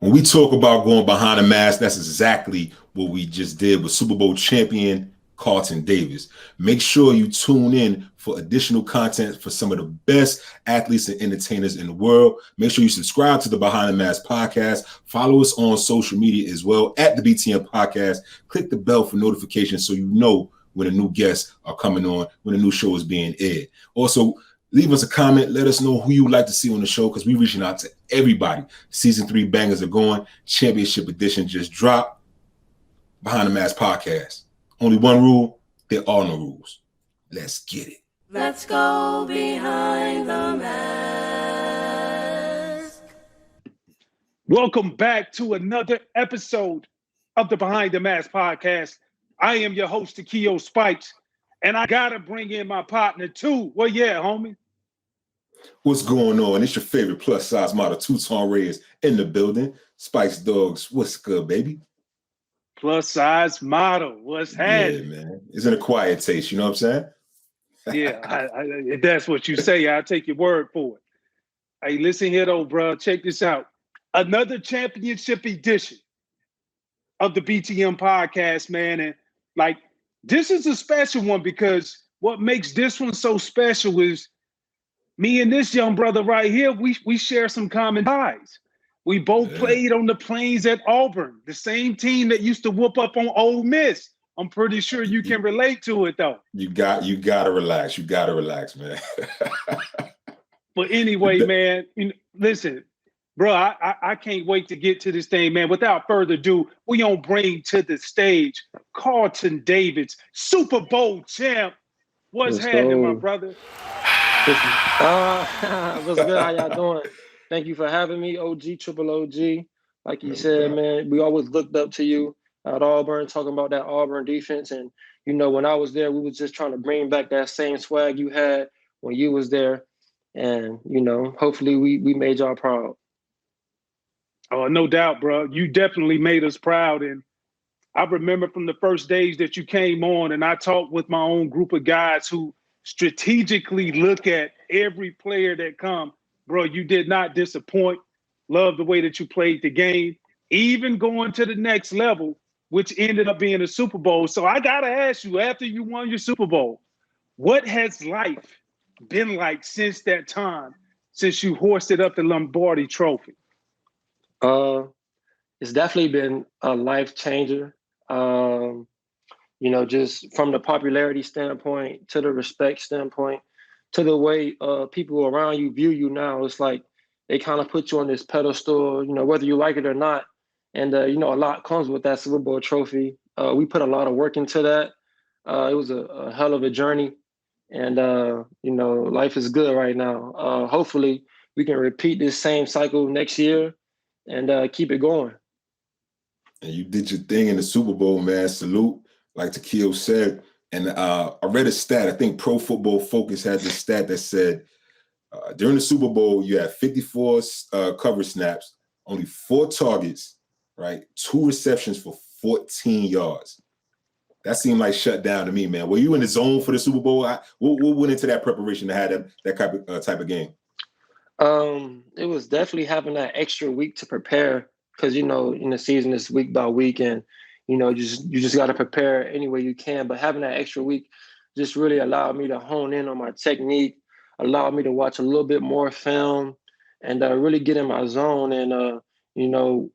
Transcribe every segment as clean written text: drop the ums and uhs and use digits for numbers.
When we talk about going behind the mask, that's exactly what we just did with Super Bowl champion Carlton Davis. Make sure you tune in for additional content for some of the best athletes and entertainers in the world. Make sure you subscribe to the Behind the Mask podcast. Follow us on social media as well at the BTM Podcast. Click the bell for notifications so you know when the new guests are coming on, when the new show is being aired. Also, leave us a comment. Let us know who you would like to see on the show because we're reaching out to everybody. Season 3 bangers are going. Championship edition just dropped. Behind the Mask podcast. Only one rule. There are no rules. Let's get it. Let's go behind the mask. Welcome back to another episode of the Behind the Mask podcast. I am your host, Takeo Spikes, and I gotta bring in my partner too. Well, yeah, homie. What's going on? It's your favorite plus size model, Tutan Reyes, in the building. Spikes Dogs, what's good, baby? Plus size model, what's happening? Yeah, man. It's an acquired taste, you know what I'm saying? Yeah, if that's what you say, I'll take your word for it. Hey, listen here though, bro. Check this out. Another championship edition of the BTM podcast, man. And like, this is a special one because what makes this one so special is me and this young brother right here, we share some common ties. We both played on the plains at Auburn, the same team that used to whoop up on Ole Miss. I'm pretty sure you can relate to it, though. You gotta relax. You gotta relax, man. But anyway, man, listen, bro, I can't wait to get to this thing, man. Without further ado, we gonna bring to the stage Carlton Davis, Super Bowl champ. What's happening, my brother? What's good? How y'all doing? Thank you for having me, OG, triple OG. Like you said, man, we always looked up to you at Auburn, talking about that Auburn defense. And, when I was there, we was just trying to bring back that same swag you had when you was there. And, hopefully we made y'all proud. Oh, no doubt, bro. You definitely made us proud. And I remember from the first days that you came on and I talked with my own group of guys who strategically look at every player that come. Bro, you did not disappoint. Love the way that you played the game, even going to the next level, which ended up being a Super Bowl. So I got to ask you, after you won your Super Bowl, what has life been like since that time, since you hoisted up the Lombardi Trophy? It's definitely been a life changer. Just from the popularity standpoint to the respect standpoint, to the way people around you view you now. It's like they kind of put you on this pedestal, whether you like it or not. And, a lot comes with that Super Bowl trophy. We put a lot of work into that. It was a hell of a journey. And, life is good right now. Hopefully, we can repeat this same cycle next year and keep it going. And you did your thing in the Super Bowl, man. Salute, like Takeo said. And I read a stat. I think Pro Football Focus had this stat that said during the Super Bowl, you had 54 cover snaps, only 4 targets, right? 2 receptions for 14 yards. That seemed like shut down to me, man. Were you in the zone for the Super Bowl? What went into that preparation to have that type of game? It was definitely having that extra week to prepare because, in the season it's week by week and you just got to prepare any way you can. But having that extra week just really allowed me to hone in on my technique, allowed me to watch a little bit more film and really get in my zone. And,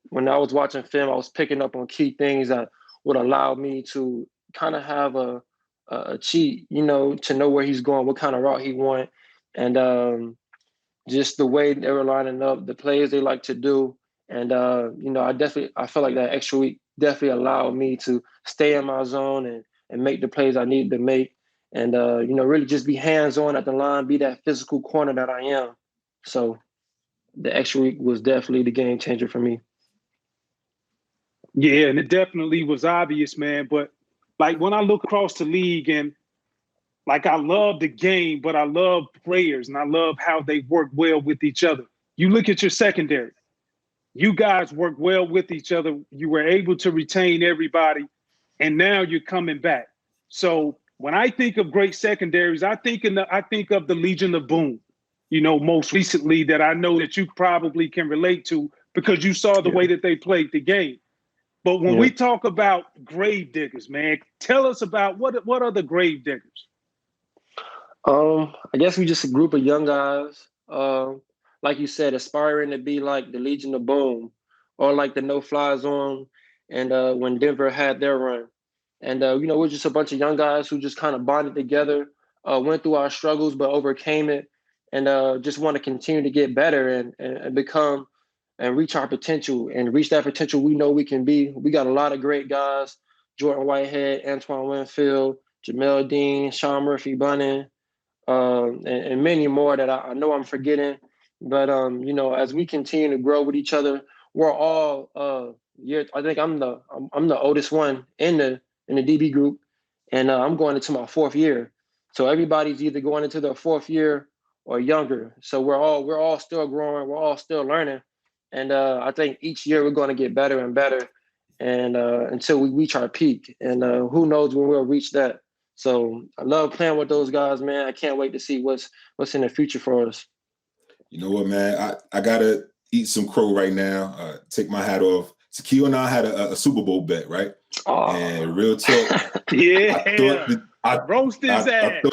when I was watching film, I was picking up on key things that would allow me to kind of have a cheat, to know where he's going, what kind of route he wants. And just the way they were lining up, the plays they like to do. And, I felt like that extra week definitely allowed me to stay in my zone and make the plays I needed to make. And, really just be hands-on at the line, be that physical corner that I am. So the extra week was definitely the game changer for me. Yeah, and it definitely was obvious, man. But like when I look across the league and like I love the game, but I love players and I love how they work well with each other. You look at your secondary. You guys work well with each other. You were able to retain everybody, and now you're coming back. So when I think of great secondaries, I think of the Legion of Boom, most recently that I know that you probably can relate to because you saw the way that they played the game. But when we talk about grave diggers, man, tell us about what are the grave diggers? I guess we just a group of young guys, like you said, aspiring to be like the Legion of Boom or like the No Fly Zone, and when Denver had their run. And, we're just a bunch of young guys who just kind of bonded together, went through our struggles, but overcame it, and just want to continue to get better and become and reach our potential and reach that potential we know we can be. We got a lot of great guys: Jordan Whitehead, Antoine Winfield, Jamel Dean, Sean Murphy Bunning, and many more that I know I'm forgetting. But, as we continue to grow with each other, we're all I think I'm the oldest one in the DB group, and I'm going into my 4th year. So everybody's either going into their 4th year or younger. So we're all still growing. We're all still learning. And I think each year we're going to get better and better, and until we reach our peak. And who knows when we'll reach that. So I love playing with those guys, man. I can't wait to see what's in the future for us. You know what, man? I gotta eat some crow right now. Take my hat off. Takeo and I had a Super Bowl bet, right? Oh. And real talk, I roast his ass.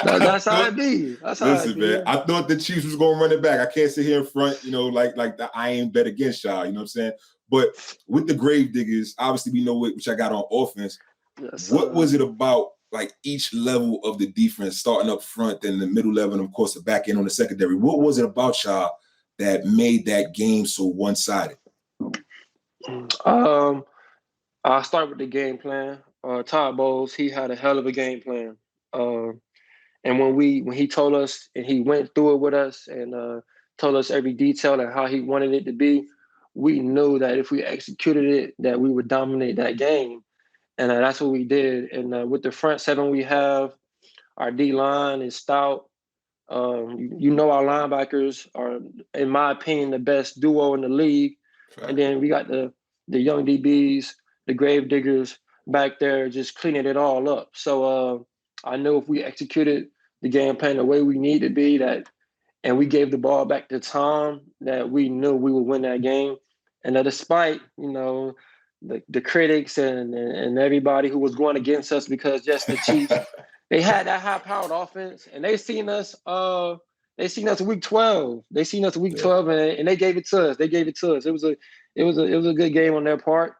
That's how it be. That's how listen, man. I thought the Chiefs was gonna run it back. I can't sit here in front, like the I ain't bet against y'all. You know what I'm saying? But with the grave diggers, obviously we know which I got on offense. Yes, what was it about, like, each level of the defense, starting up front, then the middle level, and of course the back end on the secondary? What was it about y'all that made that game so one-sided? I'll start with the game plan. Todd Bowles, he had a hell of a game plan. And when he told us, and he went through it with us and told us every detail and how he wanted it to be, we knew that if we executed it, that we would dominate that game. And that's what we did. And with the front seven we have, our D-line is stout. Our linebackers are, in my opinion, the best duo in the league. Right. And then we got the young DBs, the grave diggers back there just cleaning it all up. So I knew if we executed the game plan the way we need to be, and we gave the ball back to Tom, that we knew we would win that game. And despite, the critics and everybody who was going against us, because just the Chiefs, they had that high-powered offense, and they seen us week 12. They seen us week 12, and they gave it to us. It was a good game on their part.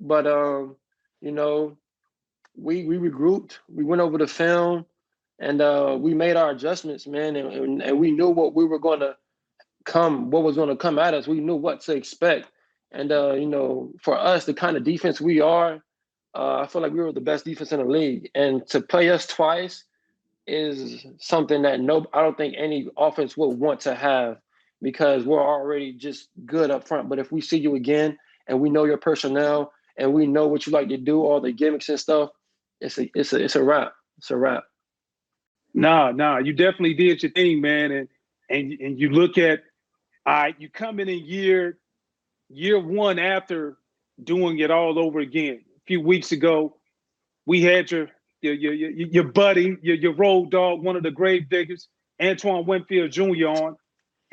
But we regrouped. We went over the film, and we made our adjustments, man. And we knew what was going to come at us. We knew what to expect. And for us, the kind of defense we are, I feel like we were the best defense in the league. And to play us twice is something that I don't think any offense would want to have, because we're already just good up front. But if we see you again and we know your personnel and we know what you like to do, all the gimmicks and stuff, it's a wrap. It's a wrap. Nah, you definitely did your thing, man. And you look at, all right, you come in year one after doing it all over again. A few weeks ago, we had your buddy, your road dog, one of the grave diggers, Antoine Winfield Jr. on,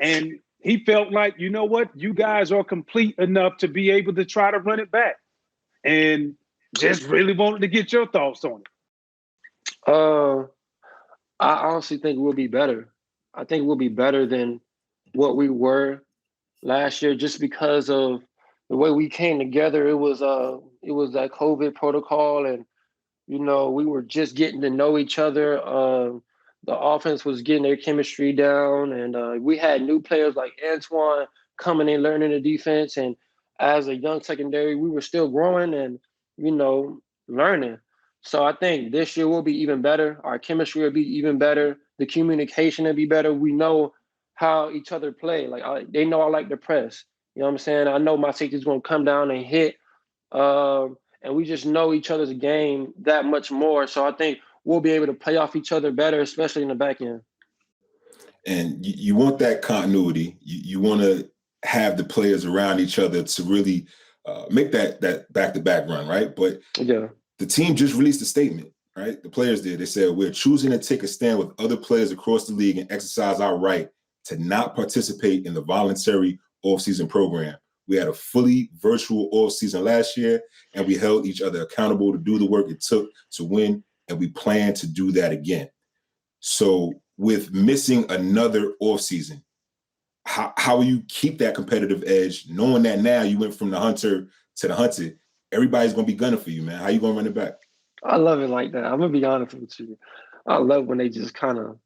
and he felt like, you know what, you guys are complete enough to be able to try to run it back, and just really wanted to get your thoughts on it. I honestly think we'll be better. I think we'll be better than what we were last year, just because of the way we came together. It was that COVID protocol, and we were just getting to know each other. The offense was getting their chemistry down, and we had new players like Antoine coming in, learning the defense. And as a young secondary, we were still growing and learning. So I think this year will be even better. Our chemistry will be even better. The communication will be better. We know how each other play. Like they know I like to press. You know what I'm saying? I know my safety's going to come down and hit. And we just know each other's game that much more. So I think we'll be able to play off each other better, especially in the back end. And you want that continuity. You want to have the players around each other to really make that back-to-back run, right? But the team just released a statement, right? The players did. They said, we're choosing to take a stand with other players across the league and exercise our right to not participate in the voluntary off-season program. We had a fully virtual off-season last year, and we held each other accountable to do the work it took to win, and we plan to do that again. So with missing another off-season, how will you keep that competitive edge, knowing that now you went from the hunter to the hunted? Everybody's going to be gunning for you, man. How you going to run it back? I love it like that. I'm going to be honest with you. I love when they just kind of,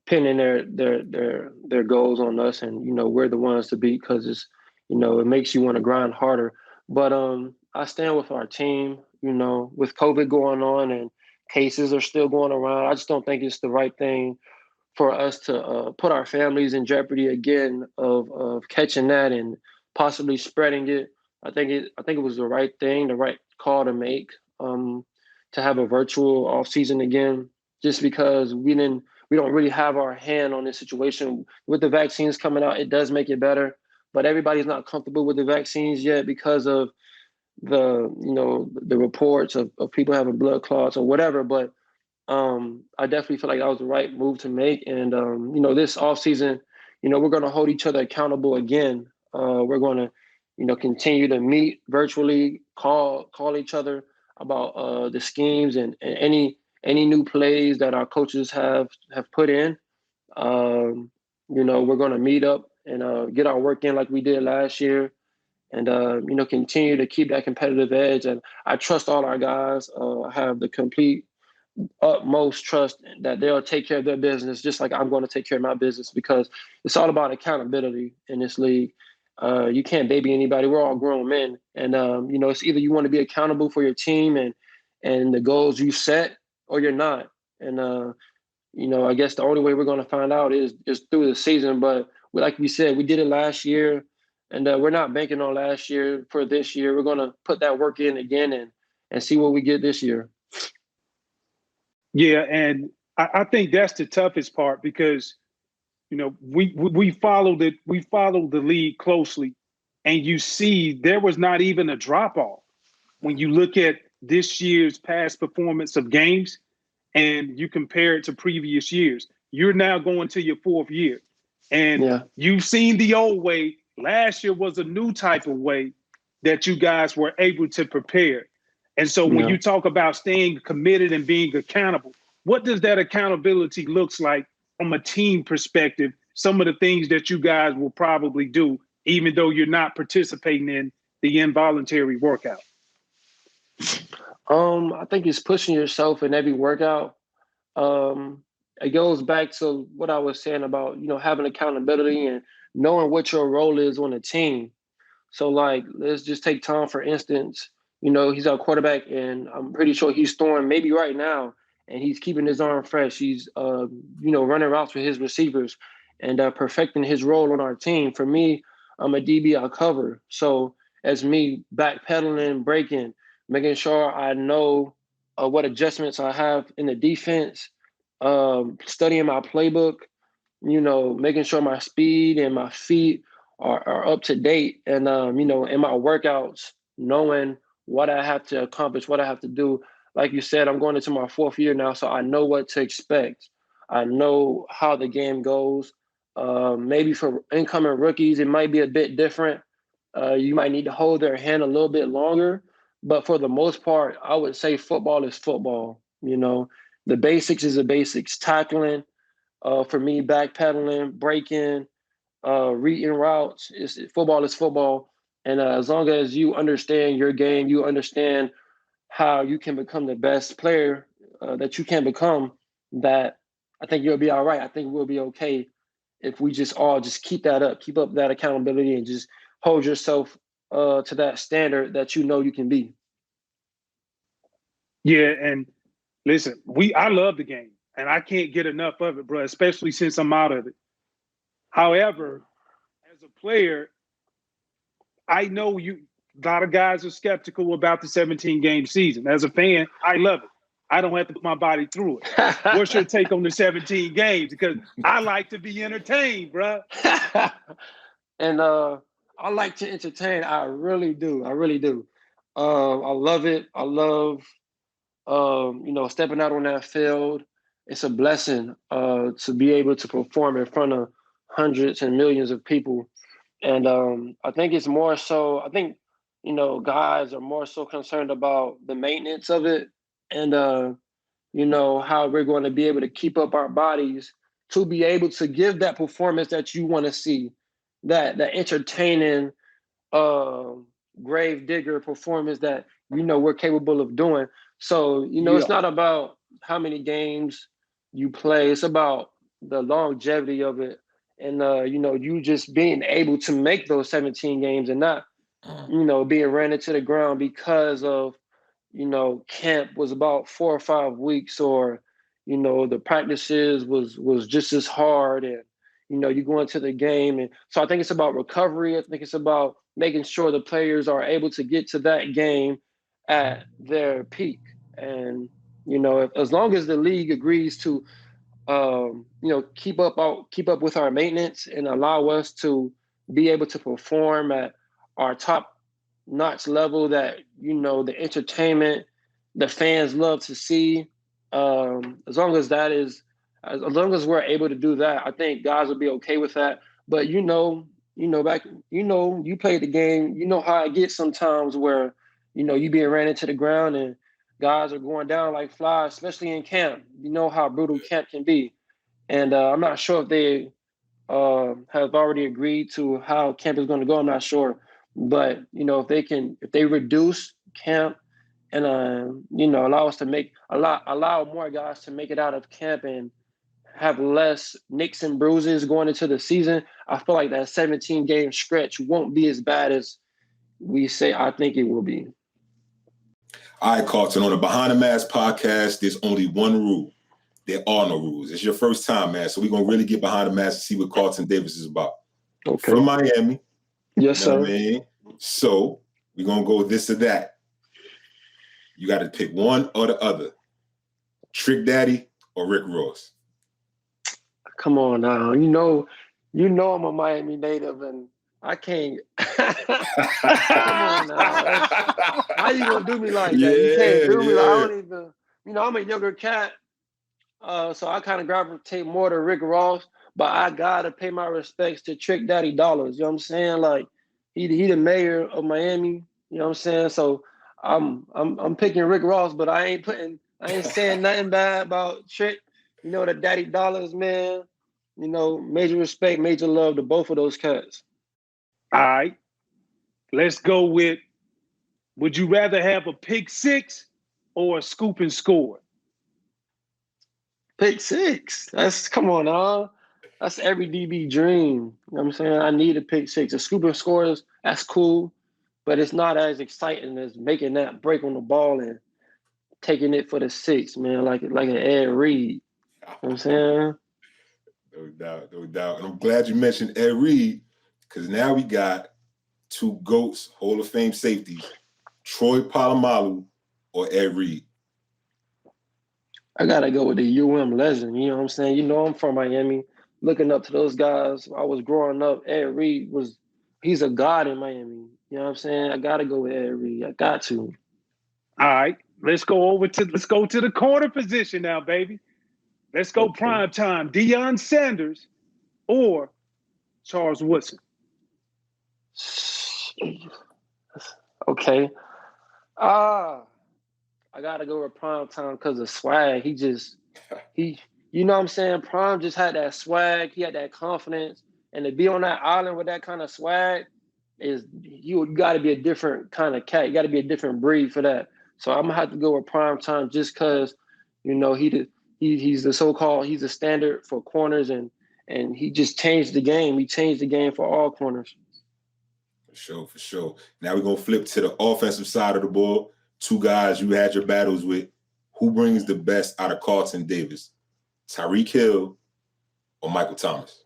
pinning their goals on us, and we're the ones to beat, because it's it makes you want to grind harder. But I stand with our team. With COVID going on and cases are still going around, I just don't think it's the right thing for us to put our families in jeopardy again of catching that and possibly spreading it. I think it was the right thing, the right call to make, to have a virtual off season again, just because we don't really have our hand on this situation. With the vaccines coming out, it does make it better, but everybody's not comfortable with the vaccines yet because of the reports of people having blood clots or whatever. But I definitely feel like that was the right move to make. And this off season, we're going to hold each other accountable again. We're going to continue to meet virtually, call each other about the schemes and any new plays that our coaches have put in. We're going to meet up and get our work in like we did last year, and continue to keep that competitive edge. And I trust all our guys. I have the complete utmost trust that they'll take care of their business, just like I'm going to take care of my business, because it's all about accountability in this league. You can't baby anybody. We're all grown men, and it's either you want to be accountable for your team and the goals you set, or you're not. And I guess the only way we're going to find out is through the season. But like we said, we did it last year, and we're not banking on last year for this year. We're going to put that work in again and see what we get this year. Yeah, and I think that's the toughest part, because we followed it. We followed the league closely, and you see there was not even a drop off when you look at this year's past performance of games, and you compare it to previous years. You're now going to your fourth year, and you've seen the old way. Last year was a new type of way that you guys were able to prepare. And so when you talk about staying committed and being accountable, what does that accountability looks like from a team perspective? Some of the things that you guys will probably do, even though you're not participating in the involuntary workout. I think it's pushing yourself in every workout. It goes back to what I was saying about, having accountability and knowing what your role is on a team. So let's just take Tom, for instance. He's our quarterback, and I'm pretty sure he's throwing maybe right now, and he's keeping his arm fresh. He's, running routes with his receivers and perfecting his role on our team. For me, I'm a DB, I'll cover. So as me backpedaling, breaking, making sure I know what adjustments I have in the defense, studying my playbook, making sure my speed and my feet are up to date. And, in my workouts, knowing what I have to accomplish, what I have to do. Like you said, I'm going into my fourth year now, so I know what to expect. I know how the game goes. Maybe for incoming rookies, it might be a bit different. You might need to hold their hand a little bit longer. But for the most part, I would say football is football. The basics is the basics. Tackling, for me, backpedaling, breaking, reading routes. Football is football. And as long as you understand your game, you understand how you can become the best player that you can become, that I think you'll be all right. I think we'll be okay if we just all keep that up, keep up that accountability, and just hold yourself to that standard that you can be. Yeah, and listen, I love the game, and I can't get enough of it, bro, especially since I'm out of it. However, as a player, I know a lot of guys are skeptical about the 17-game season. As a fan, I love it. I don't have to put my body through it. What's your take on the 17 games? Because I like to be entertained, bro. And I like to entertain. I really do. I really do. I love it. I love, stepping out on that field. It's a blessing to be able to perform in front of hundreds and millions of people. And I think it's more so, I think, guys are more so concerned about the maintenance of it and, how we're going to be able to keep up our bodies to be able to give that performance that you want to see, that entertaining, grave digger performance that, we're capable of doing. So, it's not about how many games you play. It's about the longevity of it. And, you just being able to make those 17 games and not, being ran into the ground because of, camp was about 4 or 5 weeks, or, the practices was just as hard, and, you go into the game. And so I think it's about recovery. I think it's about making sure the players are able to get to that game at their peak. And, as long as the league agrees to, keep up with our maintenance and allow us to be able to perform at our top notch level that, the entertainment the fans love to see. As long as as long as we're able to do that, I think guys will be okay with that. But you played the game, you know how it gets sometimes where, you being ran into the ground and guys are going down like flies, especially in camp. You know how brutal camp can be. And I'm not sure if they have already agreed to how camp is going to go. I'm not sure. But, if they reduce camp and, allow us to allow more guys to make it out of camp and have less nicks and bruises going into the season, I feel like that 17 game stretch won't be as bad as we say I think it will be. All right, Carlton, on the Behind the Mask podcast, there's only one rule. There are no rules. It's your first time, man. So we're going to really get behind the mask and see what Carlton Davis is about. Okay. From Miami. Yes, sir. What I mean? So we're going to go this or that. You got to pick one or the other. Trick Daddy or Rick Ross? Come on now. You know I'm a Miami native and I can't. Come on now. How you going to do me like that? You can't do me like, I don't even, I'm a younger cat. So I kind of gravitate more to Rick Ross, but I gotta pay my respects to Trick Daddy Dollars. You know what I'm saying? Like he the mayor of Miami. You know what I'm saying? So I'm picking Rick Ross, but I ain't saying nothing bad about Trick. The Daddy Dollars, man. Major respect, major love to both of those cats. All right, let's go with. Would you rather have a pick six or a scoop and score? Pick six. Come on, now. That's every DB dream. You know what I'm saying? I need a pick six. A scoop and scores, that's cool, but it's not as exciting as making that break on the ball and taking it for the six, man, like an Ed Reed. You know what I'm saying? No doubt. And I'm glad you mentioned Ed Reed, because now we got two GOATs, Hall of Fame safeties, Troy Polamalu or Ed Reed. I gotta go with the legend. You know what I'm saying? I'm from Miami. Looking up to those guys. I was growing up. Ed Reed he's a god in Miami. You know what I'm saying? I gotta go with Ed Reed. I got to. All right, let's go to the corner position now, baby. Let's go prime time. Deion Sanders or Charles Woodson. Okay. I gotta go with Prime Time because of swag. You know what I'm saying? Prime just had that swag. He had that confidence, and to be on that island with that kind of swag you got to be a different kind of cat. You got to be a different breed for that. So I'm gonna have to go with Prime Time just because, he's the so-called he's a standard for corners and he just changed the game. He changed the game for all corners. For sure. Now we're gonna flip to the offensive side of the ball. Two guys you had your battles with. Who brings the best out of Carlton Davis? Tyreek Hill or Michael Thomas?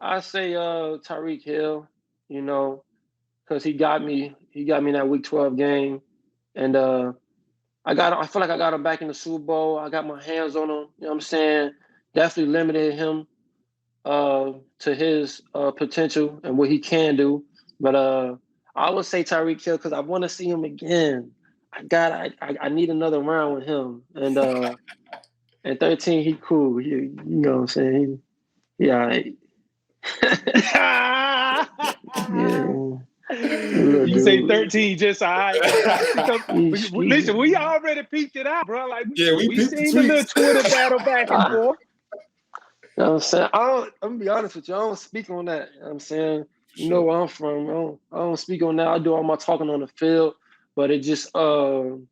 I say Tyreek Hill, because he got me in that Week 12 game, and I feel like I got him back in the Super Bowl. I got my hands on him. You know what I'm saying? Definitely limited him to his potential and what he can do. But I would say Tyreek Hill because I want to see him again. I need another round with him. And And 13, he cool. You know what I'm saying? He all right. Yeah. Little You say dude. 13 just all right. Because listen, we Yeah, already peeked it out, bro. Like Yeah, we we peeped the seen the little tweets. Twitter battle back and forth. You know what I'm saying? I'm gonna be honest with you. I don't speak on that. You know what I'm saying? You know where I'm from. I don't speak on that. I do all my talking on the field, but it just in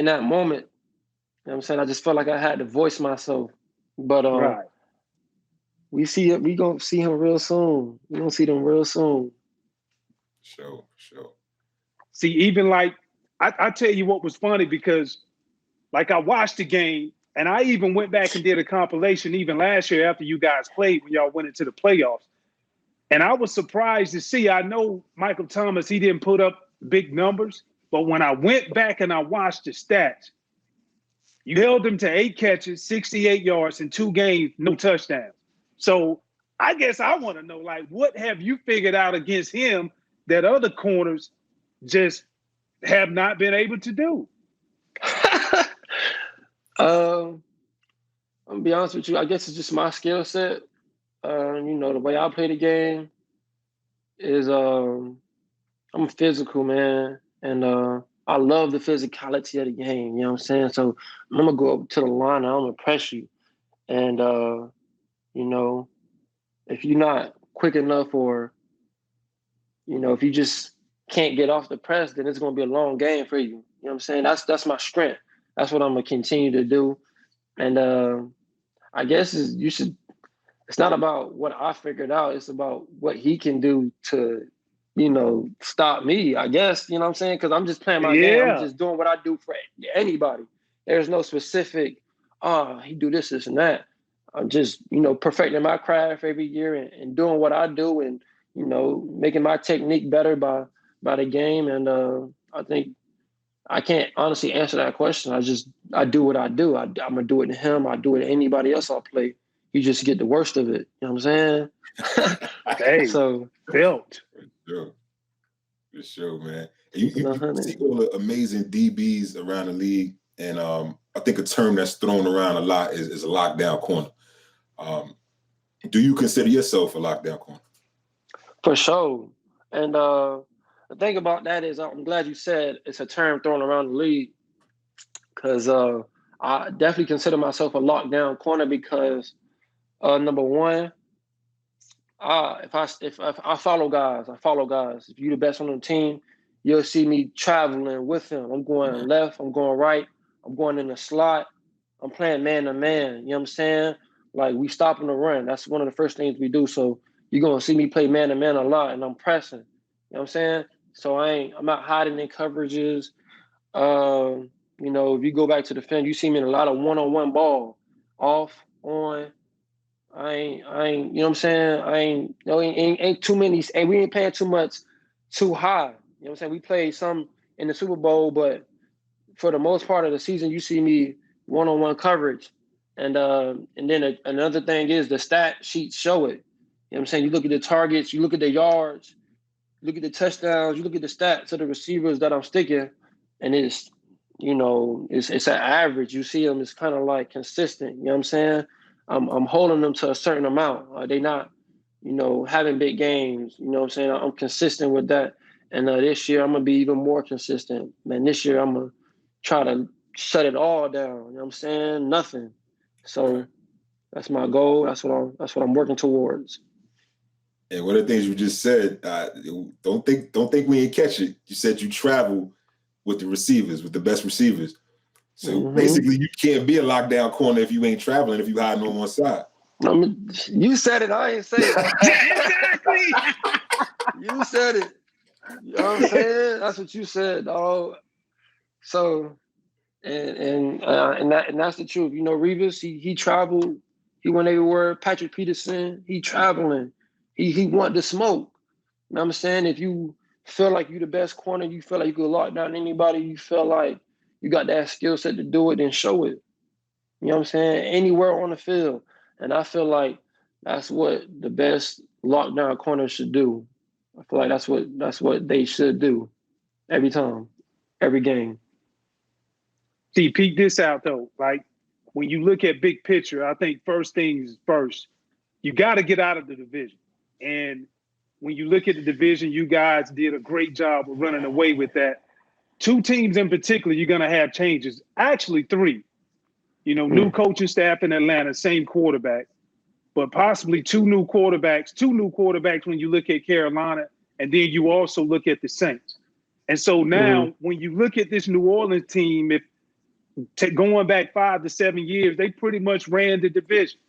that moment, you know what I'm saying? I just felt like I had to voice myself. But Right. we gonna see him real soon. We gonna see them real soon. Sure. See, even like I tell you what was funny, because like I watched the game and I even went back and did a compilation even last year after you guys played when y'all went into the playoffs. And I was surprised to see, I know Michael Thomas, he didn't put up big numbers, but when I went back and I watched the stats, you held him to 8 catches, 68 yards in 2 games, no touchdowns. So I guess I want to know, like, what have you figured out against him that other corners just have not been able to do? I'm gonna be honest with you. I guess it's just my skill set. You know, the way I play the game is I'm physical, man, and I love the physicality of the game. You know what I'm saying? So I'm gonna go up to the line and I'm gonna press you, and you know, if you're not quick enough, or you know, if you just can't get off the press, then it's gonna be a long game for you. You know what I'm saying? That's my strength. That's what I'm gonna continue to do, and I guess it's not about what I figured out. It's about what he can do to, you know, stop me, I guess. You know what I'm saying? Because I'm just playing my game. I'm Yeah. just doing what I do for anybody. There's no specific, he do this, this, and that. I'm just, you know, perfecting my craft every year and doing what I do, and, you know, making my technique better by the game. And I think I can't honestly answer that question. I do what I do. I'm gonna do it to him. I do it to anybody else I play. You just get the worst of it. You know what I'm saying? Hey, So built. For sure, man. You see 100. all the amazing DBs around the league, and I think a term that's thrown around a lot is a lockdown corner. Do you consider yourself a lockdown corner? For sure. And the thing about that is, I'm glad you said it's a term thrown around the league, because I definitely consider myself a lockdown corner because number one, if I follow guys, I follow guys. If you're the best on the team, you'll see me traveling with them. I'm going left, I'm going right, I'm going in the slot, I'm playing man to man. You know what I'm saying? Like, we stopping the run. That's one of the first things we do. So you're gonna see me play man to man a lot, and I'm pressing. You know what I'm saying? So I'm not hiding in coverages. You know, if you go back to the film, you see me in a lot of one-on-one ball, off, on. I ain't, you know what I'm saying? Ain't too many, and we ain't paying too much, too high. You know what I'm saying? We played some in the Super Bowl, but for the most part of the season, you see me one-on-one coverage. And then another thing is the stat sheets show it. You know what I'm saying? You look at the targets, you look at the yards, you look at the touchdowns, you look at the stats of the receivers that I'm sticking, and it's, you know, it's an average. You see them, it's kind of like consistent. You know what I'm saying? I'm holding them to a certain amount. They not, you know, having big games. You know what I'm saying? I'm consistent with that. And this year I'm gonna be even more consistent. Man, this year I'm gonna try to shut it all down. You know what I'm saying? Nothing. So that's my goal. That's what I'm working towards. And one of the things you just said, don't think we ain't catch it. You said you travel with the receivers, with the best receivers. So basically, you can't be a lockdown corner if you ain't traveling, if you hiding on one side. I mean, you said it. I ain't say it. Exactly. You said it. You know what I'm saying? That's what you said, dog. So, and that's the truth. You know, Revis, he traveled. He went everywhere. Patrick Peterson, he traveling. He want the smoke. You know what I'm saying? If you feel like you the best corner, you feel like you could lock down anybody, you feel like you got that skill set to do it, then show it. You know what I'm saying? Anywhere on the field. And I feel like that's what the best lockdown corners should do. I feel like that's what they should do every time, every game. See, peek this out though. Like, when you look at big picture, I think first things first, you got to get out of the division. And when you look at the division, you guys did a great job of running away with that. 2 teams in particular, you're going to have changes. Actually, 3. New coaching staff in Atlanta, same quarterback, but possibly 2 new quarterbacks when you look at Carolina, and then you also look at the Saints. And so now when you look at this New Orleans team, if going back 5 to 7 years, they pretty much ran the division.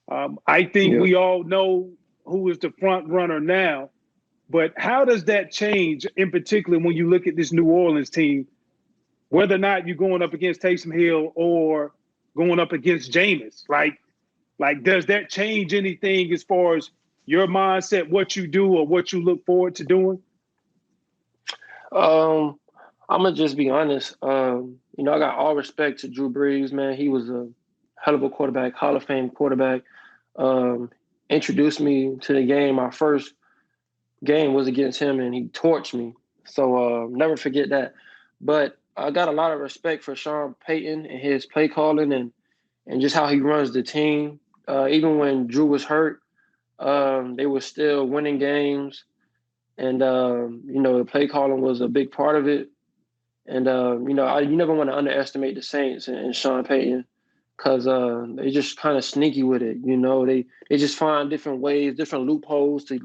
I think we all know who is the front runner now, but how does that change in particular when you look at this New Orleans team, whether or not you're going up against Taysom Hill or going up against Jameis? Like, does that change anything as far as your mindset, what you do or what you look forward to doing? I'm gonna just be honest. I got all respect to Drew Brees, man. He was a hell of a quarterback, Hall of Fame quarterback. Introduced me to the game. My first game was against him, and he torched me. So never forget that. But I got a lot of respect for Sean Payton and his play calling and just how he runs the team. Even when Drew was hurt, they were still winning games. And, the play calling was a big part of it. And, you never want to underestimate the Saints and Sean Payton because they just kind of sneaky with it. They just find different ways, different loopholes to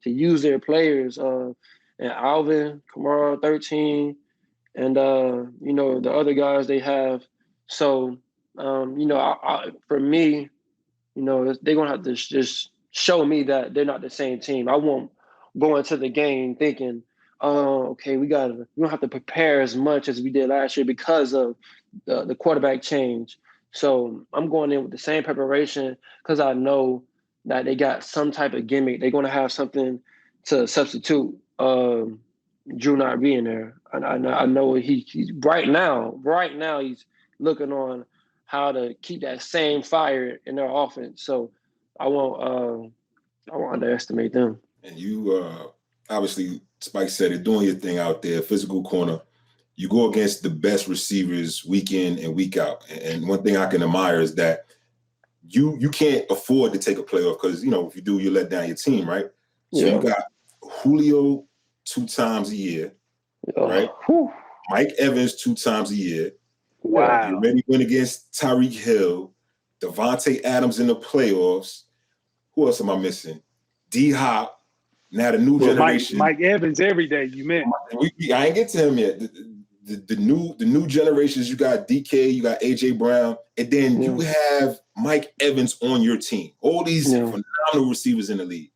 use their players. And Alvin, Kamara, 13, and, the other guys they have. So, for me, they're going to have to just show me that they're not the same team. I won't go into the game thinking, okay, we don't have to prepare as much as we did last year because of the quarterback change. So I'm going in with the same preparation because I know that they got some type of gimmick. They're going to have something to substitute Drew not being there. And I know he's right now he's looking on how to keep that same fire in their offense. So I won't underestimate them. And you obviously, Spike said it, doing your thing out there, physical corner. You go against the best receivers week in and week out. And one thing I can admire is that you can't afford to take a playoff because, if you do, you let down your team, right? So you got Julio 2 times a year, right? Whew. Mike Evans 2 times a year. Wow. You're ready to win against Tyreek Hill, Devontae Adams in the playoffs. Who else am I missing? D-Hop. Now the new generation. Mike Evans every day, you meant. I ain't get to him yet. The new generations, you got DK, you got AJ Brown, and then you have Mike Evans on your team. All these phenomenal receivers in the league.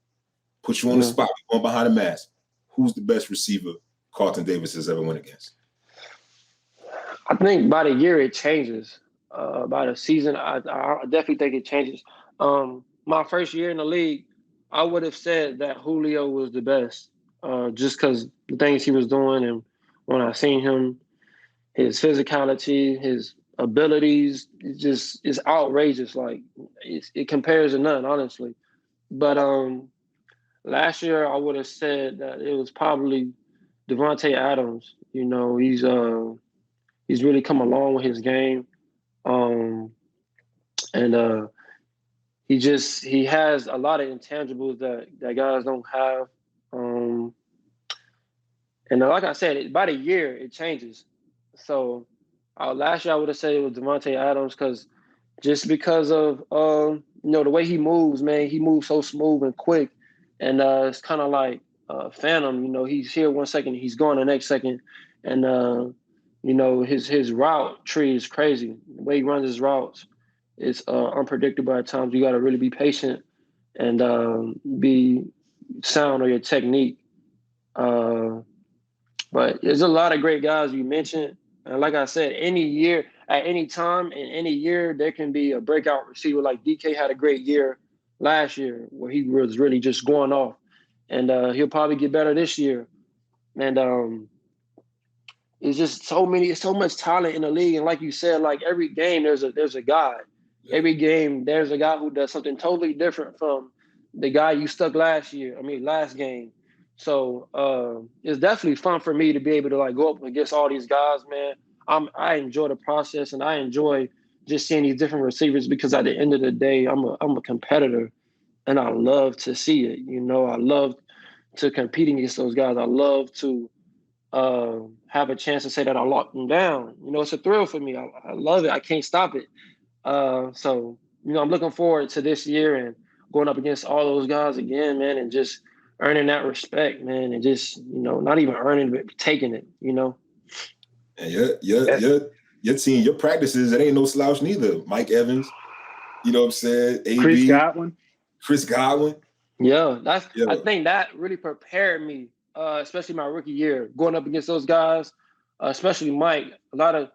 Put you on the spot, going behind the mask. Who's the best receiver Carlton Davis has ever went against? I think by the year it changes. By the season, I definitely think it changes. My first year in the league, I would have said that Julio was the best, just because the things he was doing, and when I seen him, his physicality, his abilities, it's outrageous. Like it compares to none, honestly. But last year I would have said that it was probably Devontae Adams. He's really come along with his game, and he has a lot of intangibles that guys don't have. And like I said, by the year it changes. So last year I would have said it was Devontae Adams because of the way he moves, man. He moves so smooth and quick, and it's kind of like Phantom. He's here 1 second, he's gone the next second, and his route tree is crazy. The way he runs his routes is unpredictable at times. You got to really be patient and be sound on your technique. But there's a lot of great guys you mentioned. And like I said, any year, at any time, in any year, there can be a breakout receiver. Like DK had a great year last year where he was really just going off. And he'll probably get better this year. And it's just so much talent in the league. And like you said, like every game, there's a guy. Every game, there's a guy who does something totally different from the guy you stuck last game. So it's definitely fun for me to be able to like go up against all these guys, man. I enjoy the process, and I enjoy just seeing these different receivers, because at the end of the day, I'm a competitor, and I love to see it. You know, I love to compete against those guys. I love to have a chance to say that I locked them down. You know, it's a thrill for me. I love it. I can't stop it. So, you know, I'm looking forward to this year and going up against all those guys again, man, and just earning that respect, man, and just, you know, not even earning it, but taking it, you know. And your team, your practices, it ain't no slouch neither. Mike Evans, you know what I'm saying? AB, Chris Godwin. Yeah, Yeah. I think that really prepared me, especially my rookie year, going up against those guys, especially Mike. I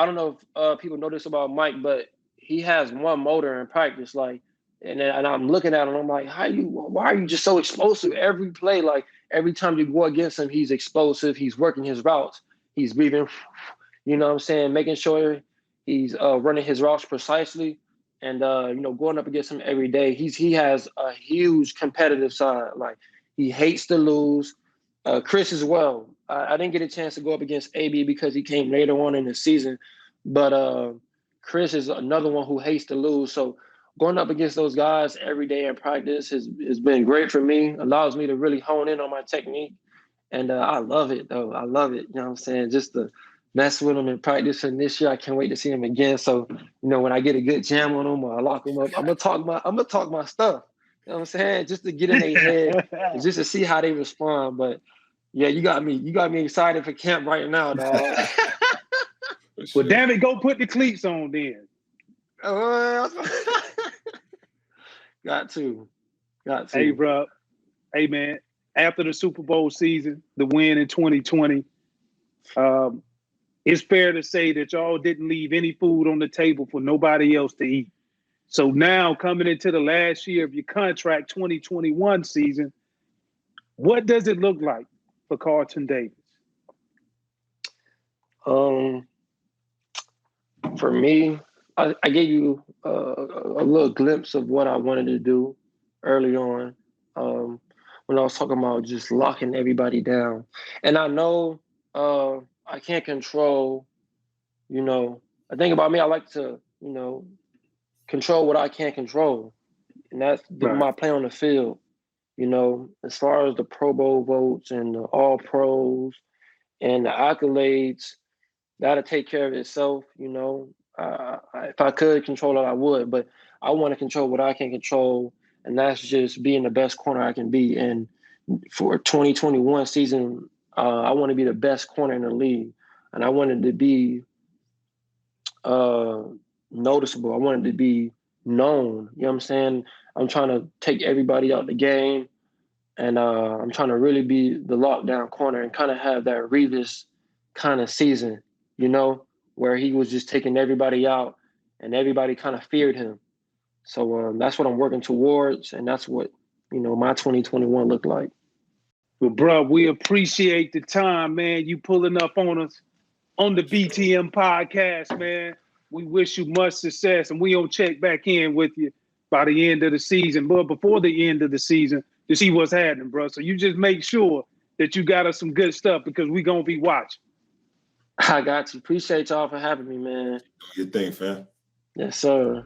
don't know if people know this about Mike, but he has one motor in practice, like, and I'm looking at him, I'm like, why are you just so explosive every play? Like, every time you go against him, he's explosive. He's working his routes. He's breathing, you know what I'm saying, making sure he's running his routes precisely. And, you know, going up against him every day, he has a huge competitive side. Like, he hates to lose. Chris as well. I didn't get a chance to go up against AB because he came later on in the season. But Chris is another one who hates to lose. So going up against those guys every day in practice has been great for me. Allows me to really hone in on my technique. And I love it, though. I love it. You know what I'm saying? Just to mess with him in practice. And this year, I can't wait to see him again. So, you know, when I get a good jam on him or I lock him up, I'm gonna talk my stuff. You know what I'm saying? Just to get in their head and just to see how they respond. But yeah, you got me excited for camp right now, dog. Well, damn it, go put the cleats on then. Got to. Hey, bro. Hey, man. After the Super Bowl season, the win in 2020, it's fair to say that y'all didn't leave any food on the table for nobody else to eat. So now, coming into the last year of your contract, 2021 season, what does it look like for Carlton Davis? For me, I gave you a little glimpse of what I wanted to do early on when I was talking about just locking everybody down. And I know I can't control, you know, I think about me, I like to, you know, control what I can't control. And that's my play on the field. You know, as far as the Pro Bowl votes and the All Pros and the accolades, that'll take care of itself, you know. If I could control it, I would, but I want to control what I can control, and that's just being the best corner I can be. And for 2021 season, I want to be the best corner in the league, and I wanted to be noticeable. I wanted to be known. You know what I'm saying? I'm trying to take everybody out the game, and I'm trying to really be the lockdown corner and kind of have that Revis kind of season, you know, where he was just taking everybody out and everybody kind of feared him. So that's what I'm working towards, and that's what, you know, my 2021 looked like. Well, bro, we appreciate the time, man. You pulling up on us on the BTM podcast, man. We wish you much success, and we gonna check back in with you by the end of the season, but before the end of the season to see what's happening, bro. So you just make sure that you got us some good stuff because we gonna be watching. I got you. Appreciate y'all for having me, man. Do your thing, fam. Yes, sir.